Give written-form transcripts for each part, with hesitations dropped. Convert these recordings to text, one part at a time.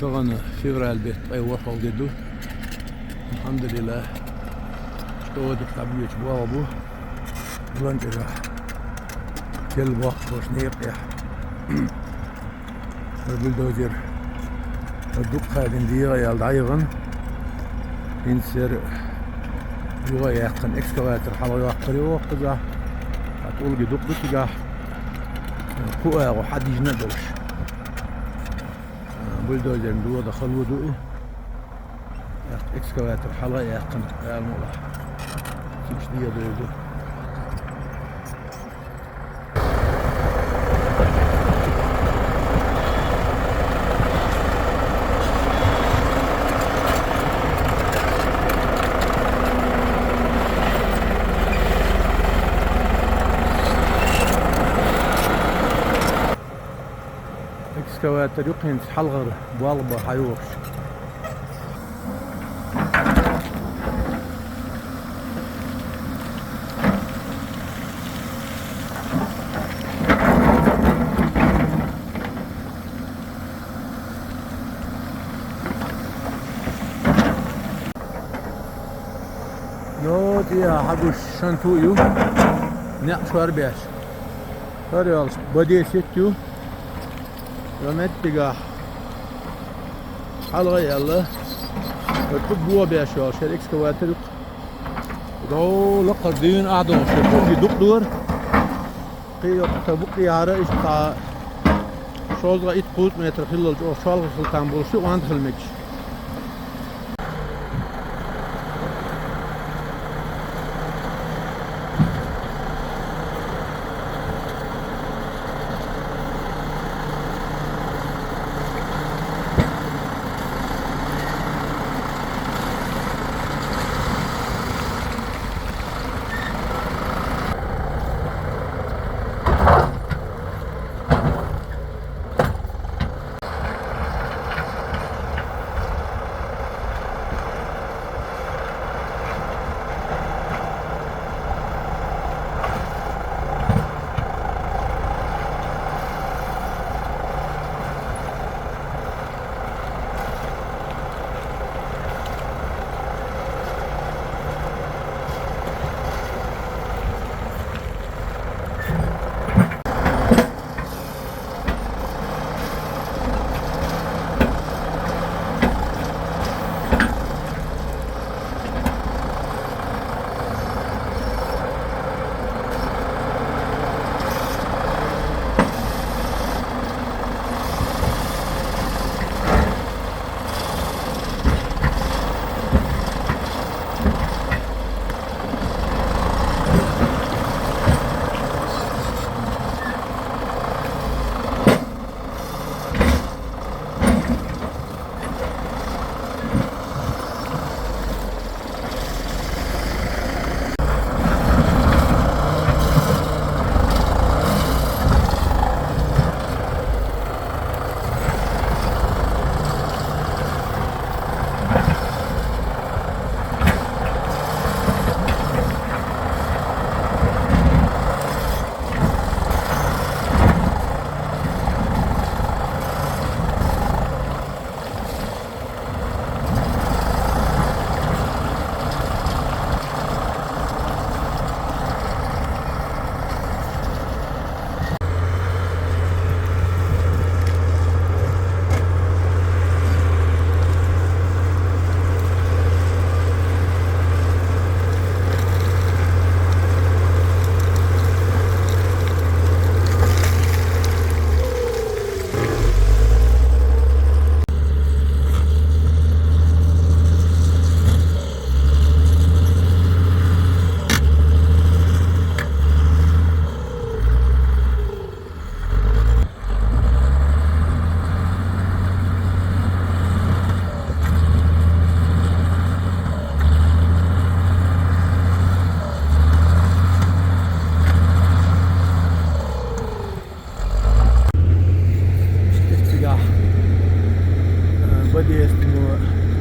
طبعا فيفرال بيت أيوة فوقدو الحمد لله شو تكتبيش بوابو بلانجرا كل وقت وشنيق يا البلدوزر الدق هذين ديغا يالدايغن ينسر يوغا يقن اكسكافاتر حالا يقري وقتها هتقول دق بتجاه فوقها وحد يجندوش بلدوزر دو دخل ودوئي اكسكافاتر حالا يقن الموضوع سيكش ديا دوزو اكسكافاتر يقين حلغر بالبا حيوش نوت يا حبوش شنتو يو نقشوار بيش فريالش بدي ستيو رمت تجاه حلقة يلا الطبوة بيشوا شريك سكواتر دو لقردين أعدون شريك دكتور قيل تبقي على إيش تاع شغل رأيت قوت متر خلال جو شغل خلتان بوشي وعند خلمكش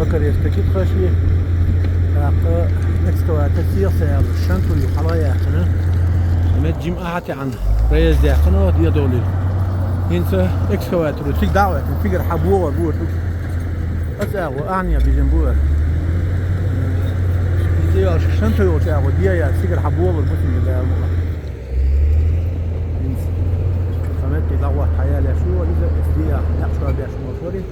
بكر يستكيد خشي راق اكسكواتر سير الشنطو يحلايا خنا مت جيم احتي عن ريز دي خنا دي دولي ينسى اكسكواتر تيك دعوه تفكر حبوه بور أسأل وأعني بيجن بور إذا شنتو يوشاو ديا يا سيكر حبوه المسلم اللي المغا فهمت كده هو حياة شو إذا إسديا نقشوا بيا شو مصوري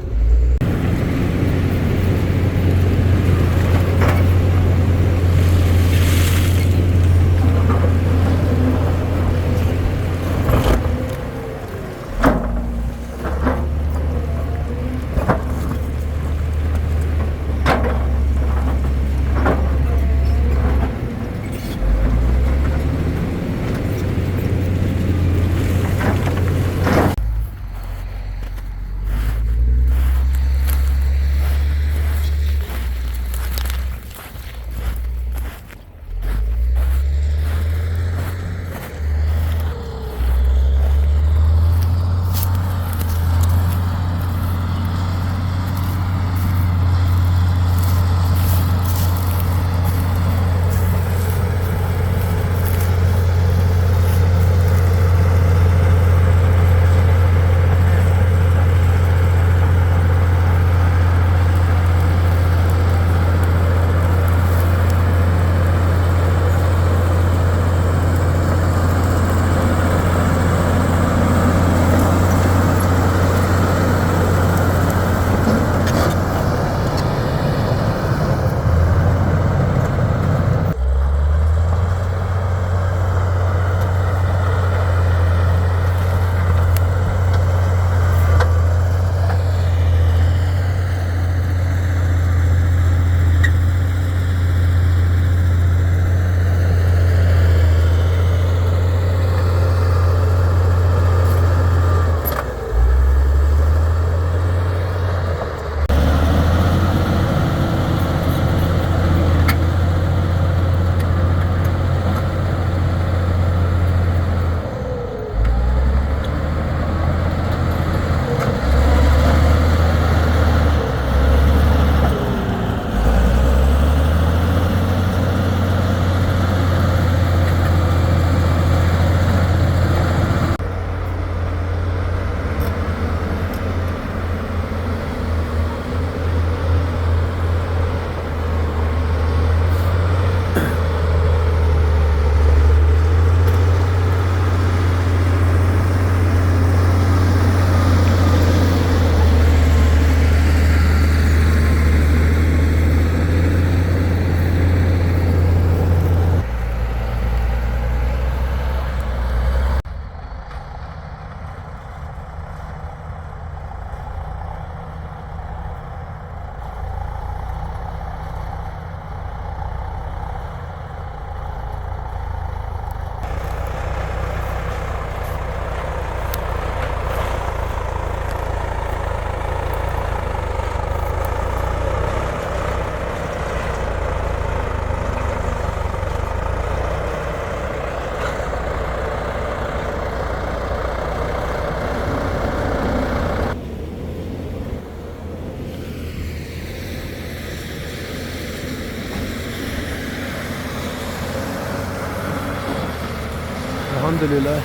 الحمد لله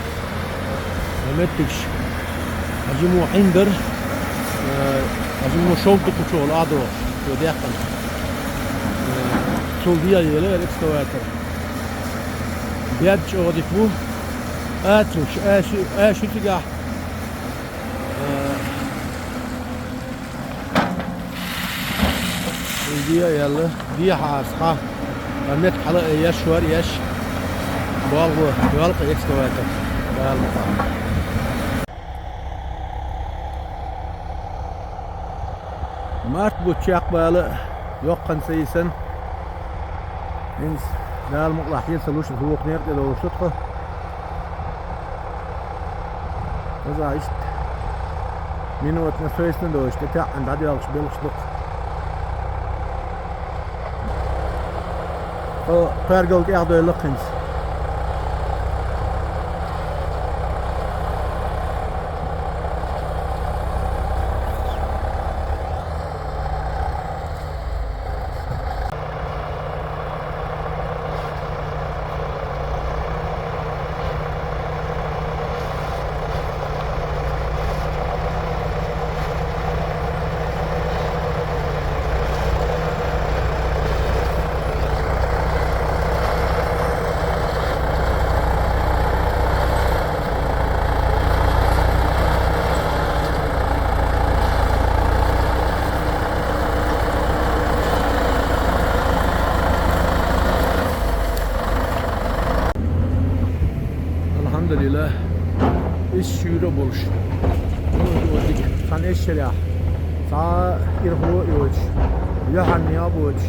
متكش أجمو حندر أجمو شوط كتشول أدو وديقن شول ديا يلا الإكسكواتر بيدش أوديكو آتوش آشي تجاه ديا يلا ديا حاسقة مت حلا يشور يش بالغ إكسكواتر مارت بوتشاق بالا يوقن سيسن إنس دال مقلحين سلوش هو قنير كده وشتقه إذا عشت منو تنفسن دوش تتاع عند عدي أغش بيلش دق فارقلت ياخدو يلقنس euro buluş. San eşşela. Sağ irhu yoç. Yahan ya boç.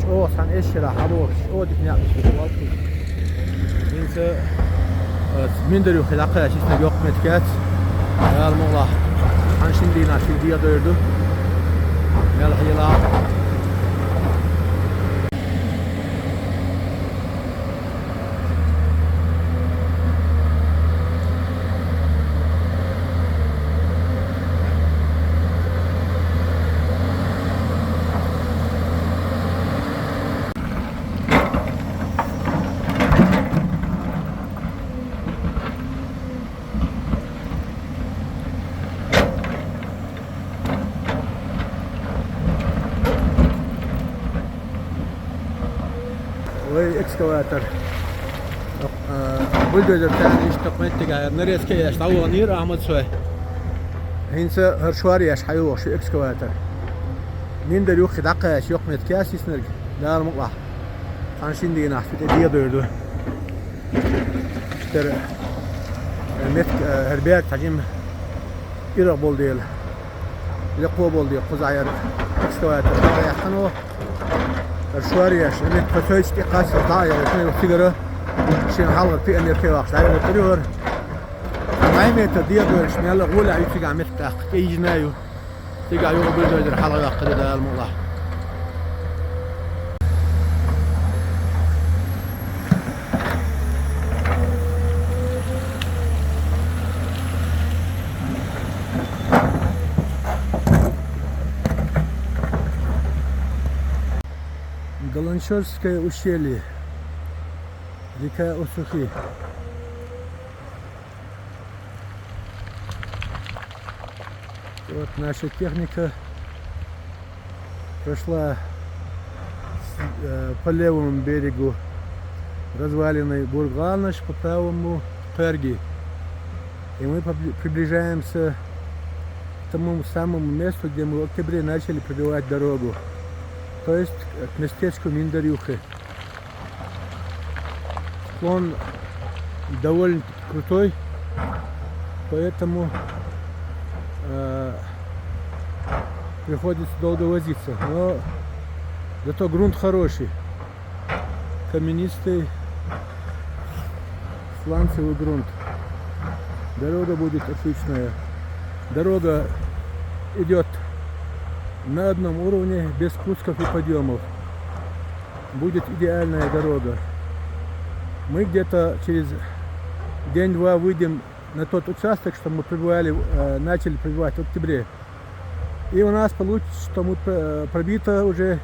Çoğu san eşşela haboş. O dik ne yapmış? Neyse minder yok hilaka şişne yok metket. Yal mola. Han şimdi nasıl diye dördü. Yal hila. وهي اكسكواتر بولدوزر تاني اشتقمت تجاهر نريس كي يشتغل نير احمد سوي هينسا هرشواري يش حيوه شو اكسكواتر نين در يوخي دقة يش يوخ متكاس يسنرج لا المقلع خانشين دي نحفي تدية دوردو اشتر متك هربيات تجيم إيرق بول ديل يقوى بول ديل قزعير اكسكواتر يحنو الشواريش اللي تفسويش تقاس الضايع اثنين وثيقرة شين حلقة في أمريكا واقش عيال الطريور معيمة تدير دور شمال الغولة عيو تيقع متقاق اي جنايو تيقع يوغو بلدوزر حلقة قريدة الموضوع Голанчевское ущелье, река Осухи. Вот наша техника прошла по левому берегу развалины Бургалныш, по правому Перги. И мы приближаемся к тому самому месту, где мы в октябре начали пробивать дорогу. То есть к местечку Миндарюхи. Склон довольно крутой, поэтому приходится долго возиться. Но зато грунт хороший, каменистый, сланцевый грунт. Дорога будет отличная. Дорога идет на одном уровне, без спусков и подъемов. Будет идеальная дорога. Мы где-то через день-два выйдем на тот участок, что мы начали прибывать в октябре. И у нас получится, что мы пробито уже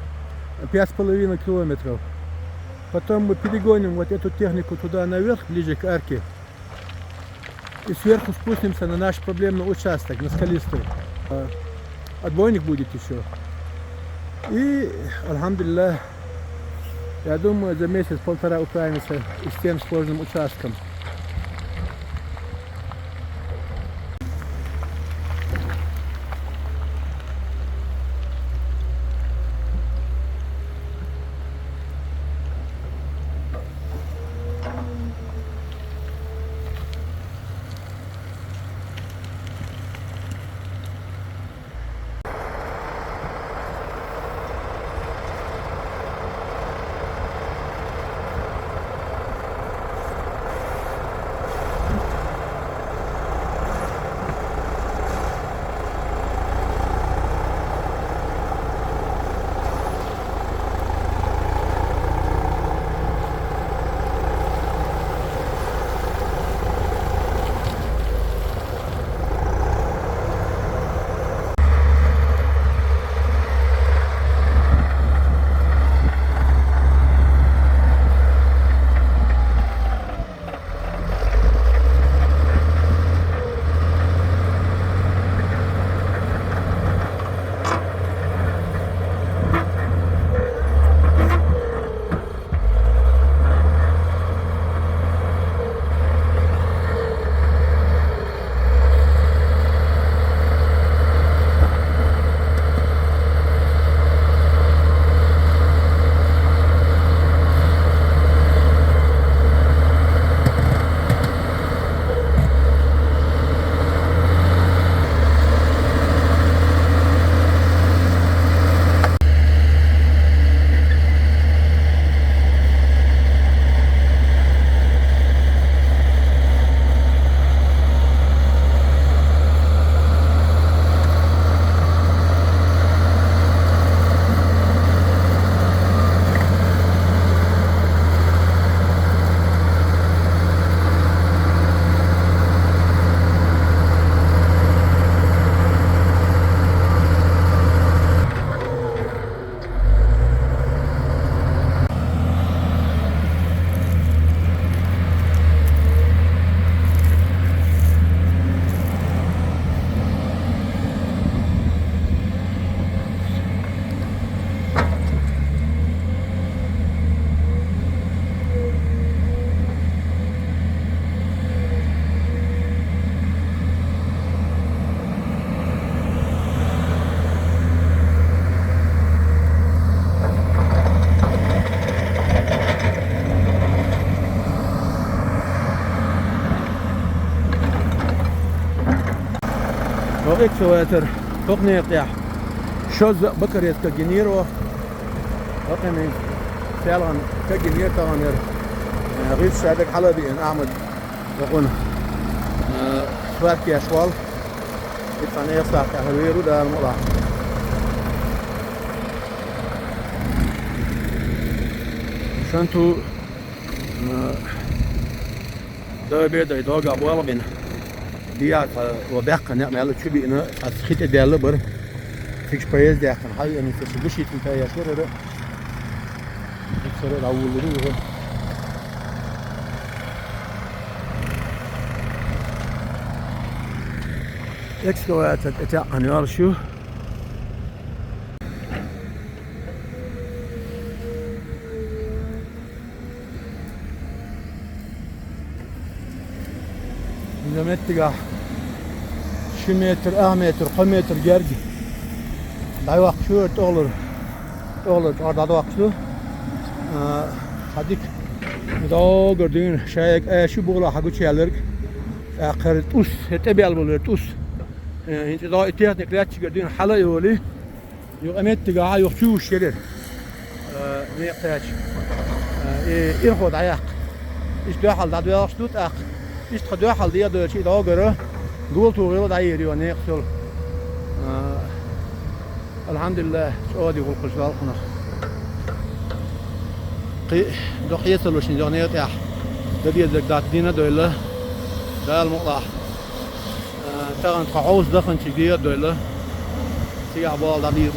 5,5 километров. Потом мы перегоним вот эту технику туда наверх, ближе к арке. И сверху спустимся на наш проблемный участок, на скалистый. Отбойник будет еще. И, альхамдулиллах, я думаю, за месяц-полтора управимся и с тем сложным участком. اكسواتر تقنية يا شوز بكر يسكا جنيرو رقمي سيالغن كجنير تغنير غير سادك حلبي ان احمد يقول فاكي اشوال يتفاني يصح كهويرو ده الموضوع شانتو ده بيدا يدوغ ابوال بين ديات وباقة نعمل شبي إنه أسخيت ديالله بر فيش بايز ده كان حي يعني تسبشيت انت يا شر ده يكسر الأول ده اكسكوات اتاقن يارشو متر شو متر متر قم متر جرجي داي وقت شو تولر عرض وقت شو هديك دا gördüğün şey şu buğla hagu çelerek akır tus hete almalı tus انت دا اتيات نقلات gördüğün hala yolu yok emet tiga yok şu şeyler ne ihtiyaç irhod ayak işte halda da stut ak işte da halda ya da şey daha göre قول توغيرو دايري ونيقتل الحمد لله سعودي والقشال خنا قي دقيت لو شنجانيت يا دبي زكدات دينا دوله ده المقطع تاغن قعوز دخن تشجيه دوله سيا بال دبير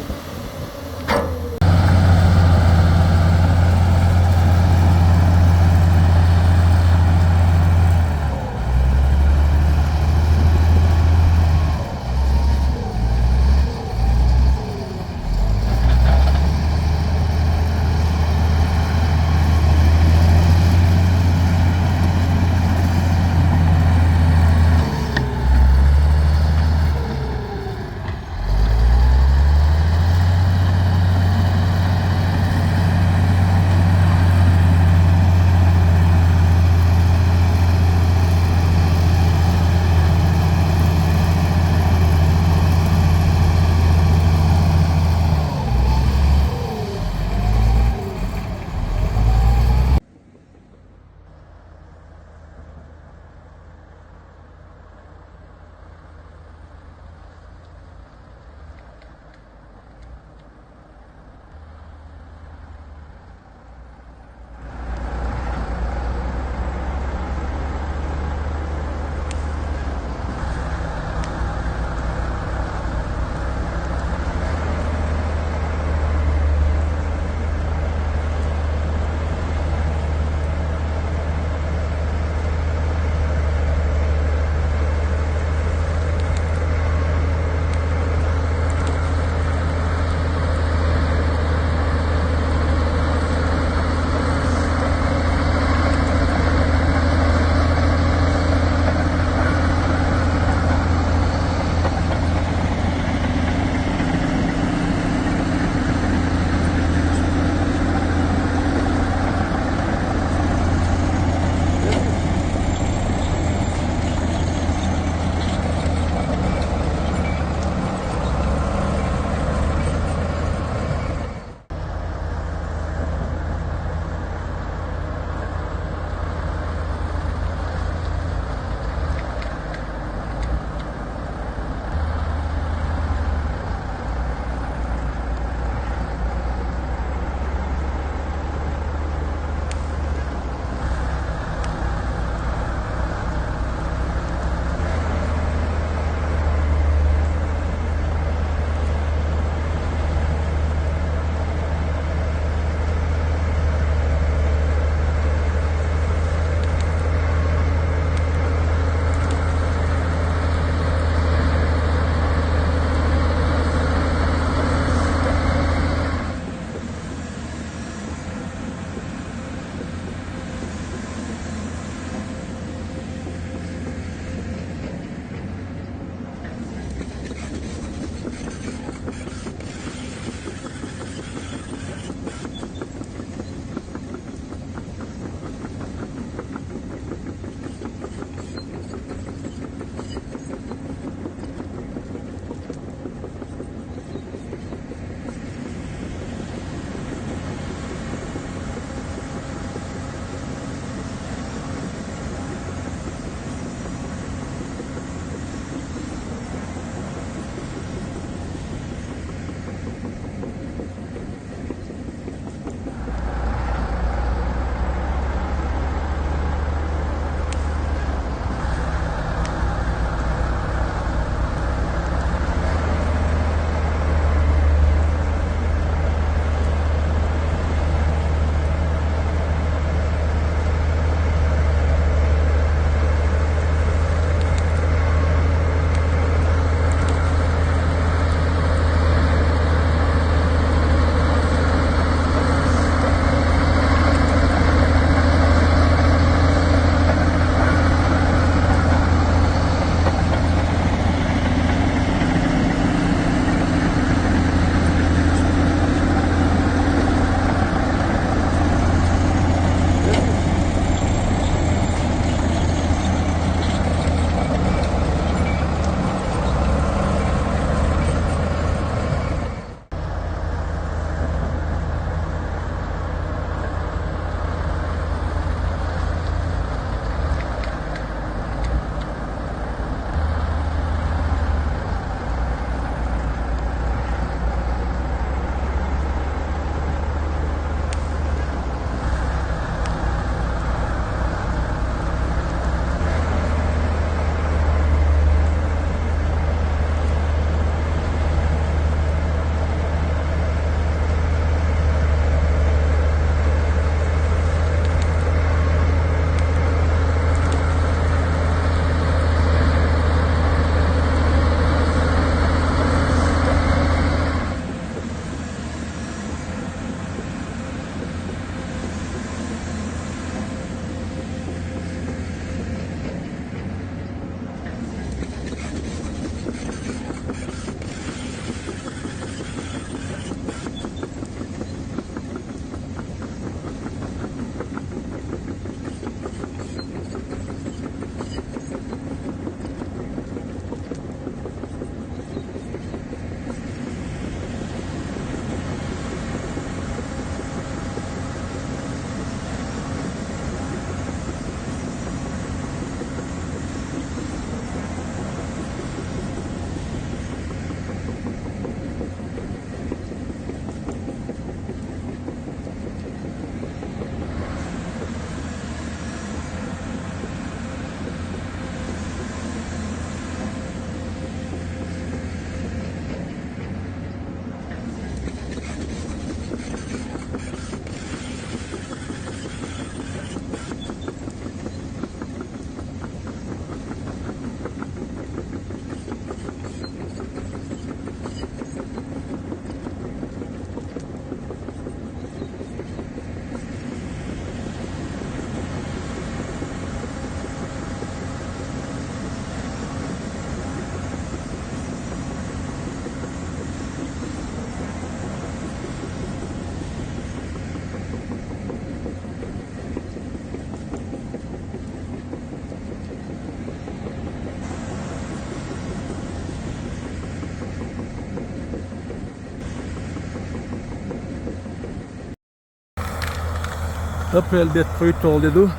April det krutt oldu du.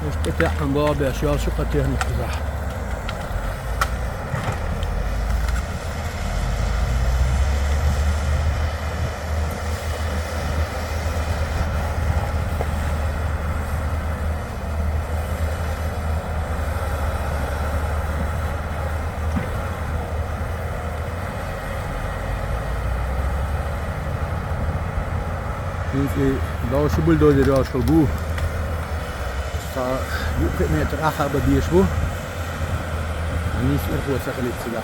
İşte tekrar bu abi aşağı şu katı noktada. Daar is de bulldozer al zo goed. Sta je meter achter bij die zo. En niet meer goed zeggen dit daar.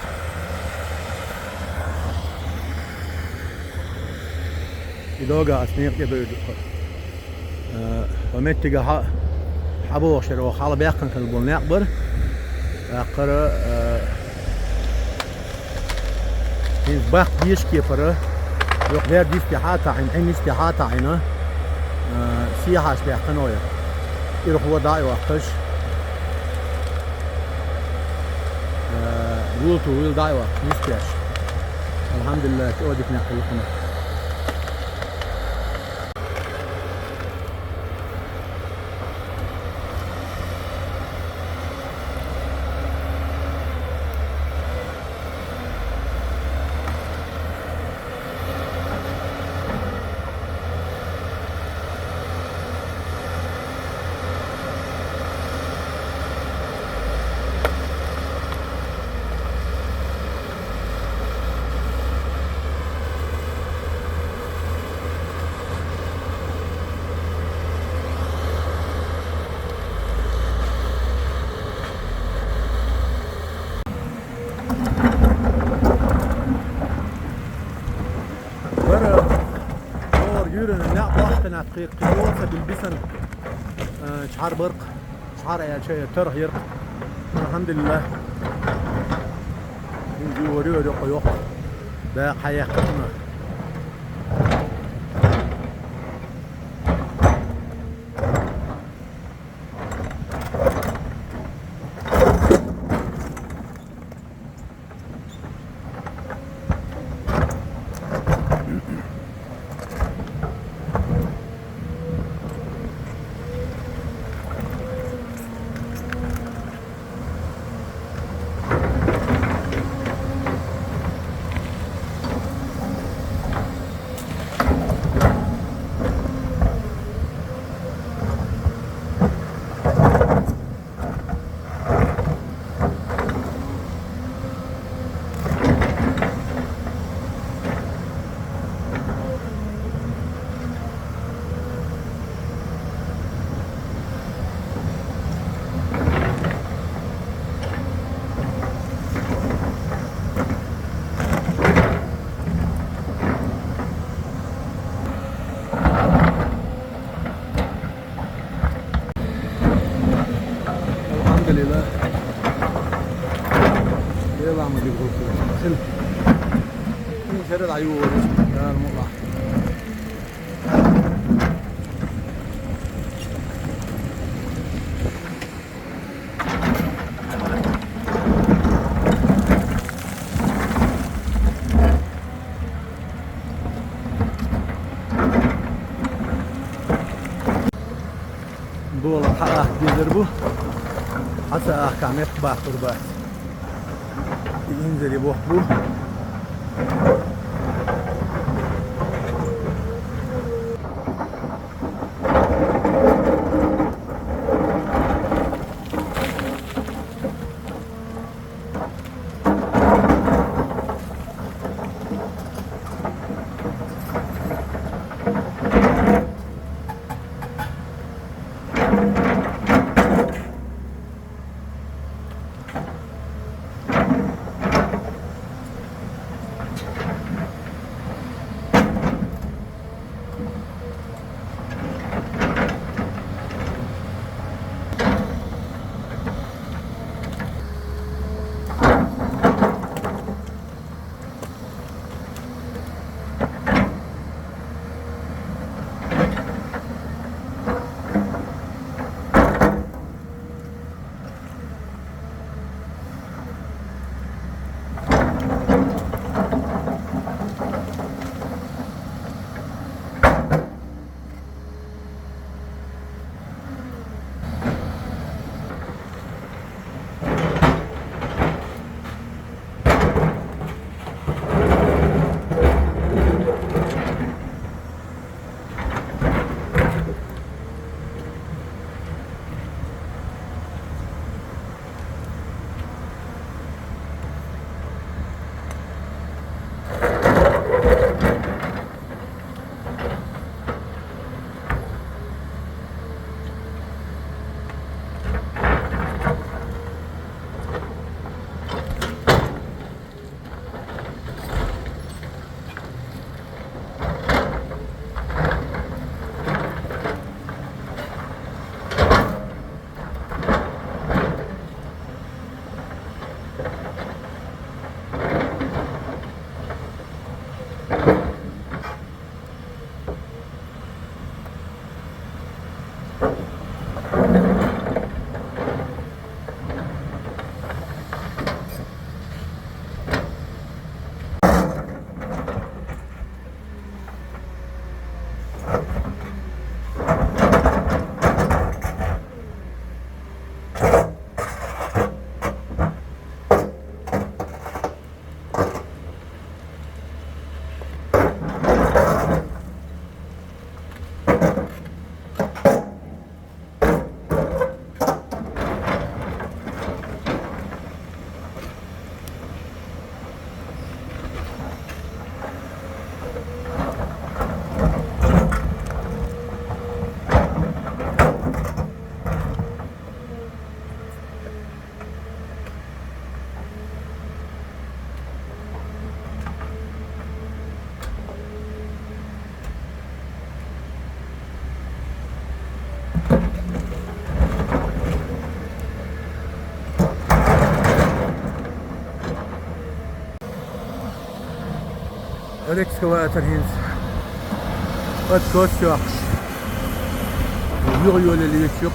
Die loga is niet gebeurd. ومت تجاه حبوا شروا خالة بيقن كان البول نقبر. أقرأ إن بق ديش كيفره. يقدر دي استحاطة عين استحاطة عينه سياحة بيحقنويا يروح هو داعي وقتش قولتو ويل داعي وقت نسكاش الحمد لله توديك نحقيقنا قيوسة بالبسن شعر برق شعر يا شيء تره يرق الحمد لله نجي وريو رق يوق ده حياتنا شرد عيون يا المطلع دول الحلقة يضربوا حتى أحكام يخبع قربات ينزل يبوحبوه экскаватор hins. Откос yok. Yok öyle yok.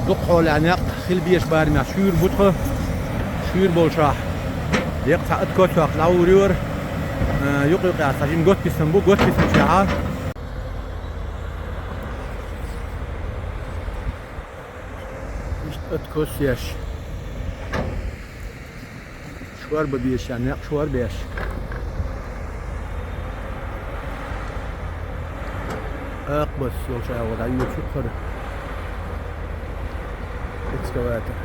دق العناق خل بيش بارمع شور بطخه شور بولشاه يقطع اتكوت وقت لاوريور يقلق عصاجين قوت بسنبو قوت بسن شعار اتكوت ياش شوار ببيش عناق شوار بيش اقبس يوشاه وضعيه شكر excavator.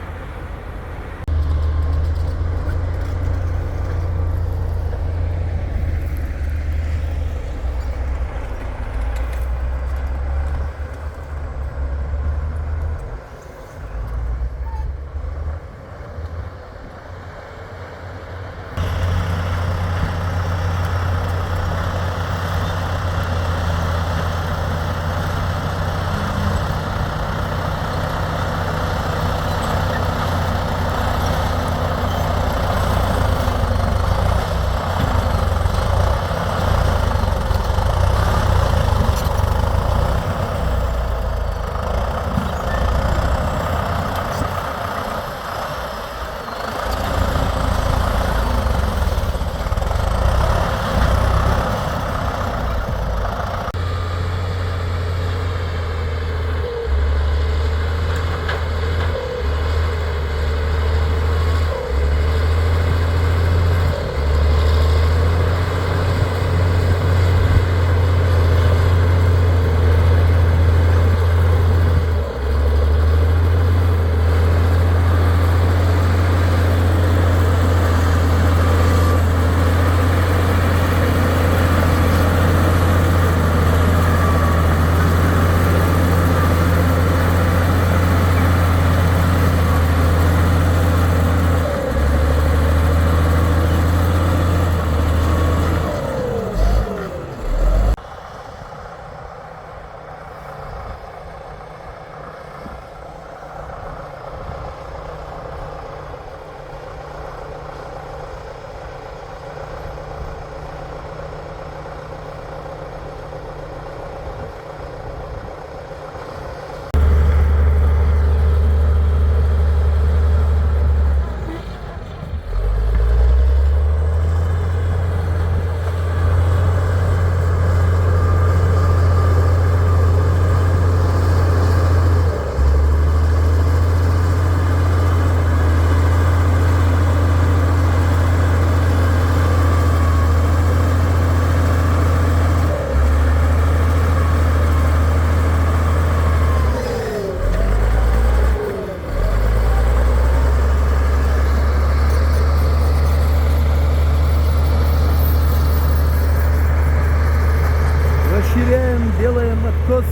Делаем откос,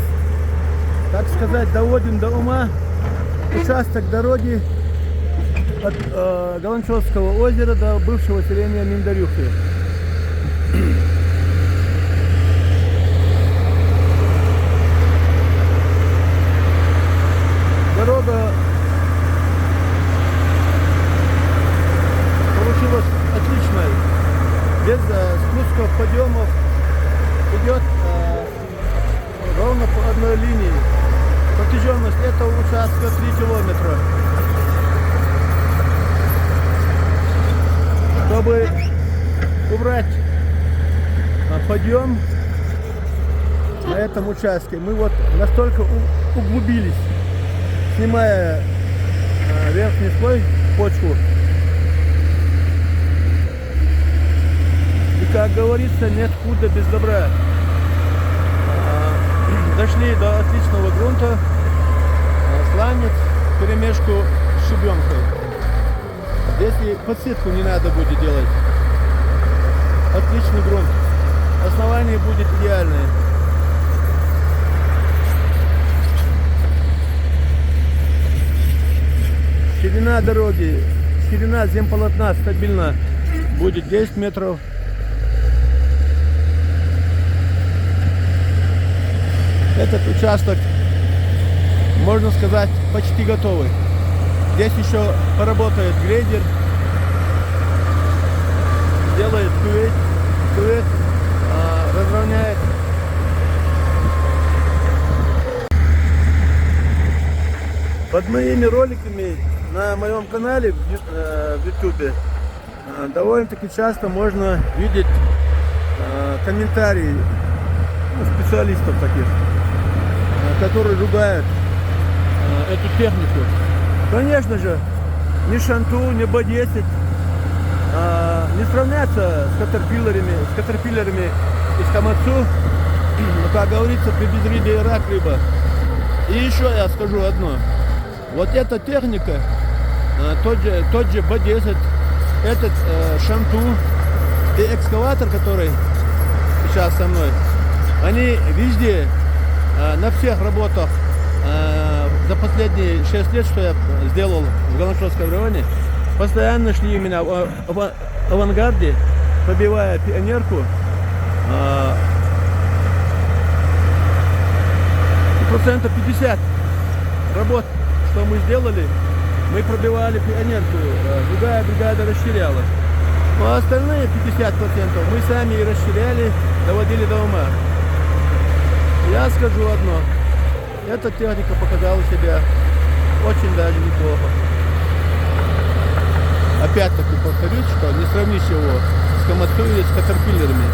так сказать, доводим до ума участок дороги от Галанчевского озера до бывшего селения Миндарюхи. Дорога получилась отличной, без спусков, подъемов, идет ровно по одной линии. Протяженность этого участка 3 километра. Чтобы убрать подъем на этом участке, мы вот настолько углубились, снимая верхний слой, почву. И, как говорится, нет худа без добра. Дошли до отличного грунта, сланец, перемешку с щебенкой. Если подсыпку не надо будет делать, отличный грунт. Основание будет идеальное. Ширина дороги, ширина земполотна стабильно будет 10 метров. Этот участок, можно сказать, почти готовый. Здесь еще поработает грейдер, делает кювет, разровняет. Под моими роликами на моем канале в YouTube довольно-таки часто можно видеть комментарии специалистов таких, которые ругают эту технику. Конечно же, ни Шанту, ни Б10 не сравнятся с катерпиллерами из Камацу, как говорится, при безрыбье рак рыба. И еще я скажу одно. Вот эта техника, тот же Б10, этот Шанту и экскаватор, который сейчас со мной, они везде, на всех работах за последние 6 лет, что я сделал в Галаншовском районе, постоянно шли именно в авангарде, пробивая пионерку. Процентов 50 работ, что мы сделали, мы пробивали пионерку, другая бригада расширяла. Ну а остальные 50% мы сами и расширяли, доводили до ума. Я скажу одно, эта техника показала себя очень даже неплохо. Опять-таки повторюсь, что не сравнишь его с Камацу или с катерпиллерами.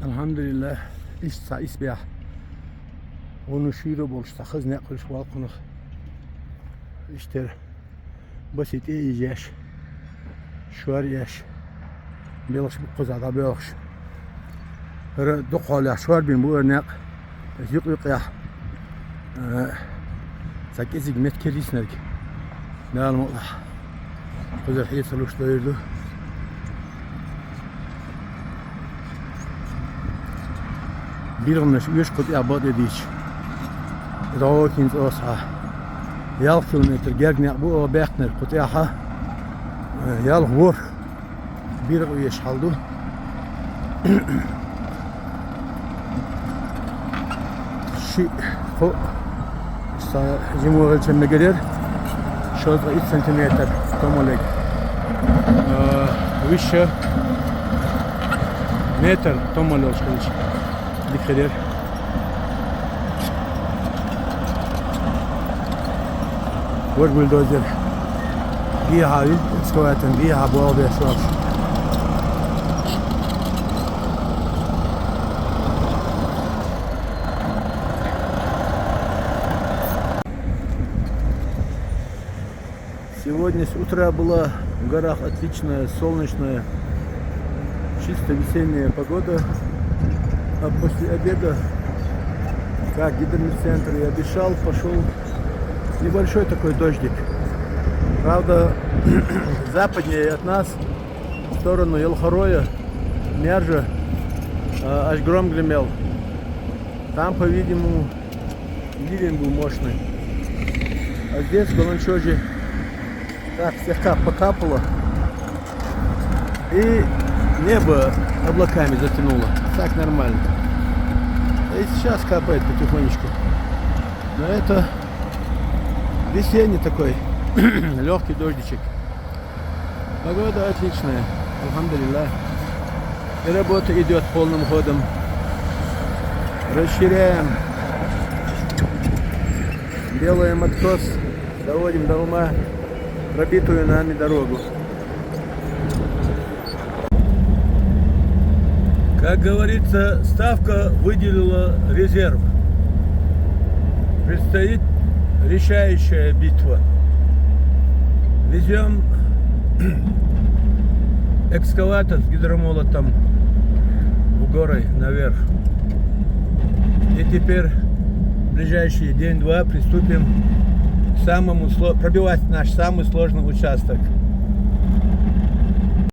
Alhamdulillah, isbah. Onu şiiri bolsa kız ne kılış balkonu. İşte basit iyi yaş. Şuar yaş. Bilaş bu kızada bilaş. Her dokala şuar bin bu örnek. Yük ya. 8 metre risner. Ne almalı. Kızlar hepsi luşlayırdı. Bir günde şu 3 kutu abad ediş. Dağıkins olsa. Yal kilometre gergnek bu bekner kutu yaha. Yal vur. Bir uyuş haldu. Şu o Cumhur ölçümüne gelir. Şurada 3 santimetre tam olarak. Выше метр там олёшка. Дикарер. Вот бульдозер. Виха, экскаватор, виха, болбе, шош. Сегодня с утра была в горах отличная, солнечная, чисто весенняя погода. А после обеда, как гидромедцентр и обещал, пошел небольшой такой дождик. Правда, западнее от нас, в сторону Елхороя, Мяржа, аж гром гремел. Там, по-видимому, ливень был мощный. А здесь, в Галаншоге, так слегка покапало. И небо облаками затянуло. Так нормально. И сейчас капает потихонечку. Но это весенний такой легкий дождичек. Погода отличная. Алхамдулилlah. И работа идет полным ходом. Расширяем. Делаем откос. Доводим до ума пробитую нами дорогу. Как говорится, ставка выделила резерв. Предстоит решающая битва. Везем экскаватор с гидромолотом в горы наверх. И теперь в ближайшие день-два приступим к пробивать наш самый сложный участок.